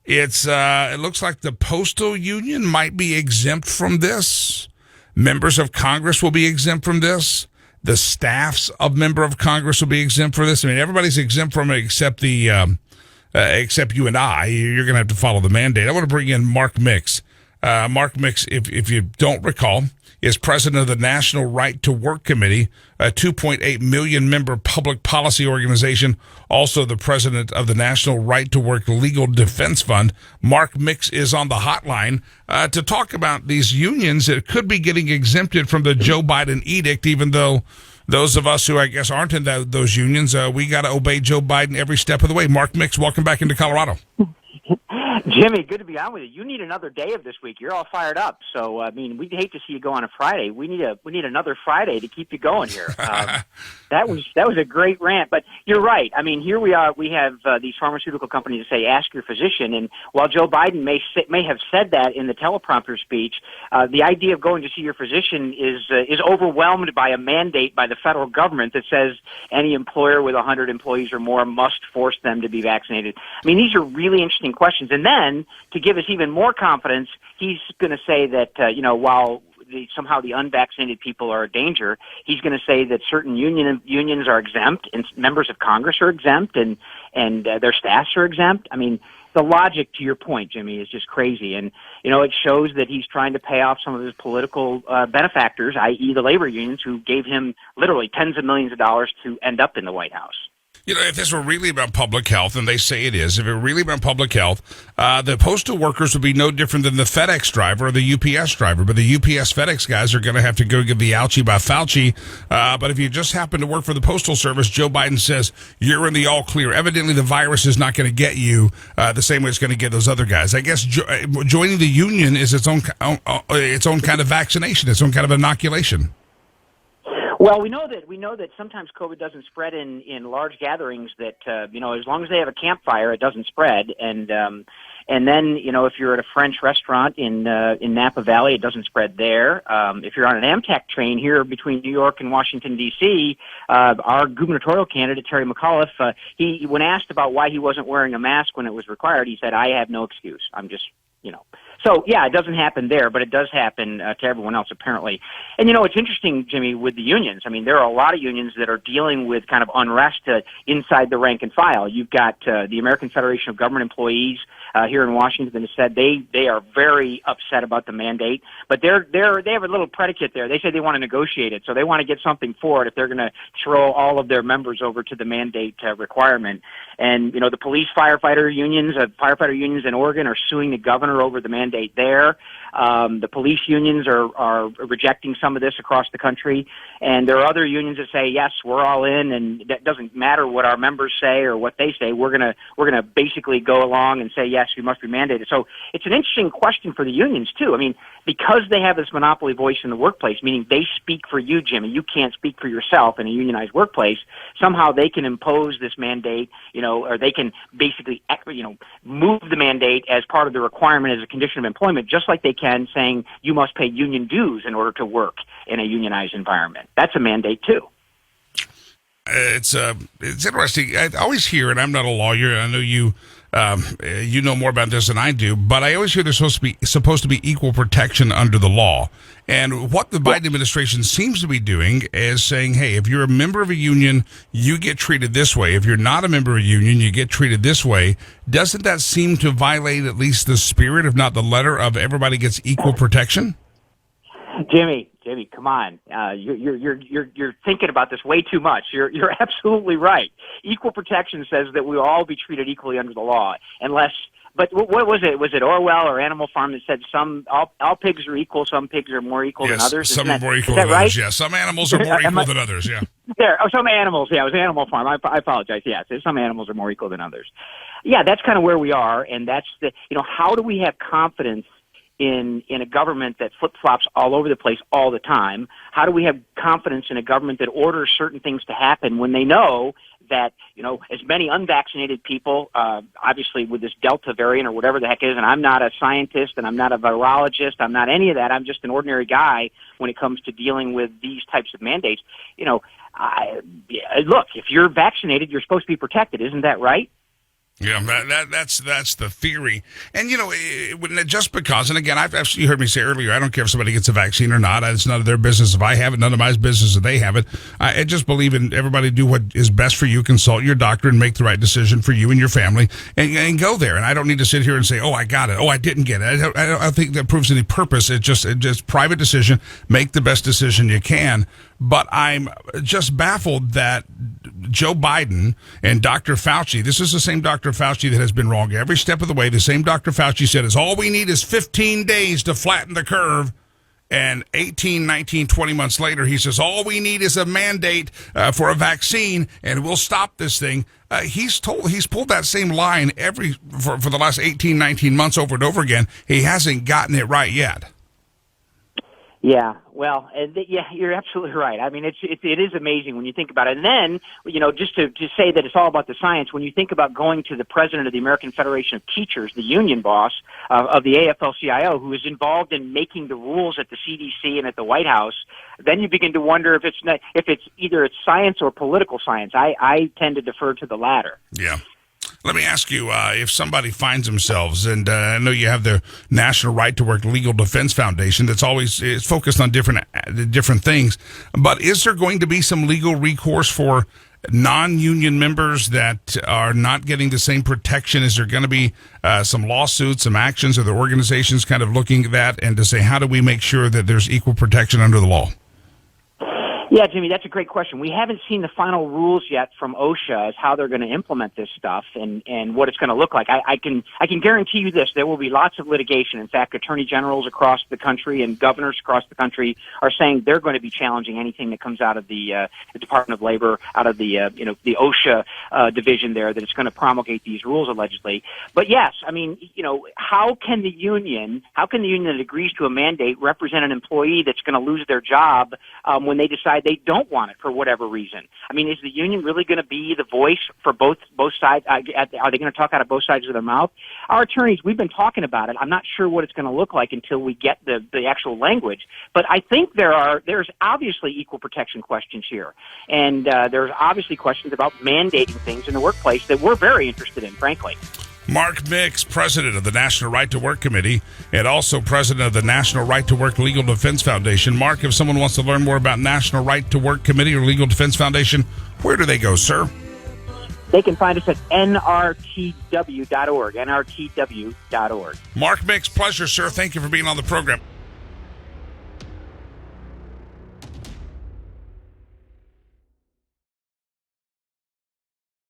It looks like the postal union might be exempt from this. Members of Congress will be exempt from this. The staffs of member of Congress will be exempt for this. I mean, everybody's exempt from it except except you and I. You're going to have to follow the mandate. I want to bring in Mark Mix. Mark Mix, if you don't recall, is president of the National Right to Work Committee, a 2.8 million member public policy organization, also the president of the National Right to Work Legal Defense Fund. Mark Mix is on the hotline to talk about these unions that could be getting exempted from the Joe Biden edict, even though those of us who I guess aren't in those unions, we got to obey Joe Biden every step of the way. Mark Mix, welcome back into Colorado. Jimmy, good to be on with you. You need another day of this week. You're all fired up. So, I mean, we'd hate to see you go on a Friday. We need another Friday to keep you going here. That was a great rant. But you're right. I mean, here we are. We have these pharmaceutical companies that say, "Ask your physician." And while Joe Biden may have said that in the teleprompter speech, the idea of going to see your physician is overwhelmed by a mandate by the federal government that says any employer with 100 employees or more must force them to be vaccinated. I mean, these are really interesting questions. And then, to give us even more confidence, he's going to say that, while somehow the unvaccinated people are a danger, he's going to say that certain unions are exempt and members of Congress are exempt and their staffs are exempt. I mean, the logic to your point, Jimmy, is just crazy. And, it shows that he's trying to pay off some of his political benefactors, i.e. the labor unions, who gave him literally tens of millions of dollars to end up in the White House. If this were really about public health, and they say it is, if it were really about public health, the postal workers would be no different than the FedEx driver or the UPS driver. But the UPS FedEx guys are going to have to go give the ouchie by Fauci. But if you just happen to work for the Postal Service, Joe Biden says you're in the all clear. Evidently, the virus is not going to get you the same way it's going to get those other guys. I guess joining the union is its own kind of vaccination, its own kind of inoculation. Well, we know that sometimes COVID doesn't spread in large gatherings. That as long as they have a campfire, it doesn't spread. And then if you're at a French restaurant in Napa Valley, it doesn't spread there. If you're on an Amtrak train here between New York and Washington D.C., our gubernatorial candidate Terry McAuliffe, he when asked about why he wasn't wearing a mask when it was required, he said, "I have no excuse. I'm just." So, yeah, it doesn't happen there, but it does happen to everyone else, apparently. And, it's interesting, Jimmy, with the unions. I mean, there are a lot of unions that are dealing with kind of unrest inside the rank and file. You've got the American Federation of Government Employees here in Washington that said they are very upset about the mandate, but they have a little predicate there. They say they want to negotiate it, so they want to get something for it if they're going to throw all of their members over to the mandate requirement. And, the police firefighter unions in Oregon are suing the governor over the mandate there. The police unions are rejecting some of this across the country, and there are other unions that say, yes, we're all in, and that doesn't matter what our members say or what they say. We're gonna basically go along and say, yes, you must be mandated. So it's an interesting question for the unions too. I mean, because they have this monopoly voice in the workplace, meaning they speak for you, Jimmy. You can't speak for yourself in a unionized workplace. Somehow they can impose this mandate, or they can basically, move the mandate as part of the requirement as a condition of employment, just like they can saying you must pay union dues in order to work in a unionized environment. That's a mandate too. It's interesting. I always hear, and I'm not a lawyer, I know you know more about this than I do, but I always hear there's supposed to be equal protection under the law. And what the Biden administration seems to be doing is saying, hey, if you're a member of a union, you get treated this way. If you're not a member of a union, you get treated this way. Doesn't that seem to violate at least the spirit, if not the letter, of everybody gets equal protection? Jimmy, come on. You're thinking about this way too much. You're absolutely right. Equal protection says that we will all be treated equally under the law, But what was it? Was it Orwell or Animal Farm that said all pigs are equal, some pigs are more equal than others? Some are more equal than others, yeah. Some animals are more equal than others, yeah. Some animals, yeah, it was Animal Farm. I apologize, yes. Some animals are more equal than others. Yeah, that's kind of where we are, and that's how do we have confidence in a government that flip-flops all over the place all the time? How do we have confidence in a government that orders certain things to happen when they know that, as many unvaccinated people, obviously with this Delta variant or whatever the heck it is, and I'm not a scientist and I'm not a virologist, I'm not any of that, I'm just an ordinary guy when it comes to dealing with these types of mandates. Look, if you're vaccinated, you're supposed to be protected, isn't that right? Yeah, that's the theory. And, just because, and again, you heard me say earlier, I don't care if somebody gets a vaccine or not. It's none of their business if I have it, none of my business if they have it. I just believe in everybody do what is best for you, consult your doctor, and make the right decision for you and your family, and go there. And I don't need to sit here and say, oh, I got it. Oh, I didn't get it. I don't think that proves any purpose. It's just private decision. Make the best decision you can. But I'm just baffled that Joe Biden and Dr. Fauci, this is the same Dr. Fauci that has been wrong every step of the way. The same Dr. Fauci said is all we need is 15 days to flatten the curve. And 18, 19, 20 months later, he says, all we need is a mandate for a vaccine and we'll stop this thing. He's pulled that same line for the last 18, 19 months over and over again. He hasn't gotten it right yet. Yeah, well, you're absolutely right. I mean, it is amazing when you think about it. And then, just to say that it's all about the science, when you think about going to the president of the American Federation of Teachers, the union boss of the AFL-CIO, who is involved in making the rules at the CDC and at the White House, then you begin to wonder if it's either science or political science. I tend to defer to the latter. Yeah. Let me ask you, if somebody finds themselves, and I know you have the National Right to Work Legal Defense Foundation that's always is focused on different things, but is there going to be some legal recourse for non-union members that are not getting the same protection? Is there going to be some lawsuits, some actions, or the organizations kind of looking at that and to say, how do we make sure that there's equal protection under the law? Yeah, Jimmy, that's a great question. We haven't seen the final rules yet from OSHA as how they're going to implement this stuff and what it's going to look like. I can guarantee you this: there will be lots of litigation. In fact, attorney generals across the country and governors across the country are saying they're going to be challenging anything that comes out of the Department of Labor, out of the the OSHA division there, that it's going to promulgate these rules allegedly. But yes, I mean, how can the union that agrees to a mandate represent an employee that's going to lose their job when they decide they don't want it for whatever reason? I mean, is the union really going to be the voice for both sides? Are they going to talk out of both sides of their mouth? Our attorneys, we've been talking about it. I'm not sure what it's going to look like until we get the actual language. But I think there's obviously equal protection questions here. And there's obviously questions about mandating things in the workplace that we're very interested in, frankly. Mark Mix, president of the National Right to Work Committee and also president of the National Right to Work Legal Defense Foundation. Mark, if someone wants to learn more about National Right to Work Committee or Legal Defense Foundation, where do they go, sir? They can find us at nrtw.org, nrtw.org. Mark Mix, pleasure, sir. Thank you for being on the program.